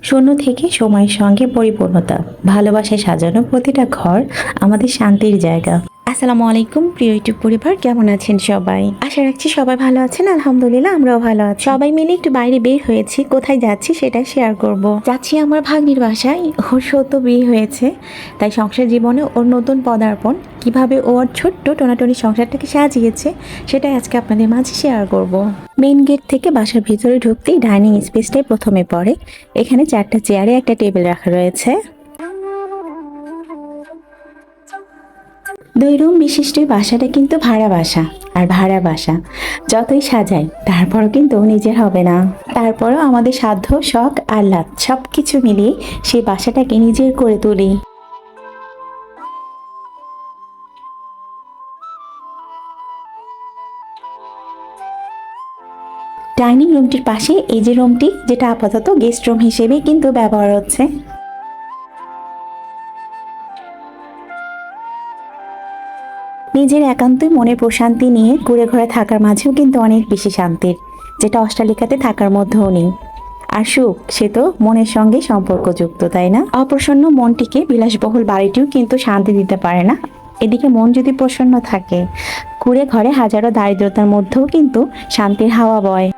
শূন্য থেকে সময়ের সঙ্গে পরিপূর্ণতা, ভালোবাসায় সাজানো প্রতিটা ঘর আমাদের শান্তির জায়গা। আসসালামু আলাইকুম প্রিয় ইউটিউব পরিবার, কেমন আছেন সবাই? আশা রাখছি সবাই ভালো আছেন। আলহামদুলিল্লাহ আমরাও ভালো আছি। সবাই মিলে একটু বাইরে বের হয়েছি, কোথায় যাচ্ছি সেটা শেয়ার করব। যাচ্ছি আমার ভাগ্নির বাসায়। ওর সদ্য বিয়ে হয়েছে, তাই সংসার জীবনে ওর নতুন পদার্পণ, কিভাবে ওর ছোট্ট টোনাটনি সংসারটাকে সাজিয়েছে সেটাই আজকে আপনাদের মাঝে শেয়ার করব। মেইন গেট থেকে বাসার ভিতরে ঢুকতেই ডাইনিং স্পেসটাই প্রথমে পড়ে। এখানে 4টা চেয়ারে একটা টেবিল রাখা রয়েছে। 2 রুম বিশিষ্ট বাসাটা কিন্তু ভাড়া বাসা, আর ভাড়া বাসা যতই সাজাই তারপরও কিন্তু নিজের হবে না। তারপরও আমাদের সাধ্য শখ আহ্লাদ সব কিছু মিলিয়ে সেই বাসাটাকে নিজের করে তুলি। ডাইনিং রুমটির পাশে এই যে রুমটি, যেটা আপাতত গেস্ট রুম হিসেবে কিন্তু ব্যবহার হচ্ছে। নিজের একান্তই মনের প্রশান্তি নিয়ে ঘুরে ঘুরে থাকার মাঝেও কিন্তু অনেক বেশি শান্তির, যেটা অট্টালিকাতে থাকার মধ্যেও নেই। আর সুখ সে তো মনের সঙ্গে সম্পর্কযুক্ত, তাই না? অপ্রসন্ন মনটিকে বিলাসবহুল বাড়িটিও কিন্তু শান্তি দিতে পারে না। এদিকে মন যদি প্রসন্ন থাকে, কুড়ে ঘরে হাজারো দারিদ্রতার মধ্যেও কিন্তু শান্তির হাওয়া বয়।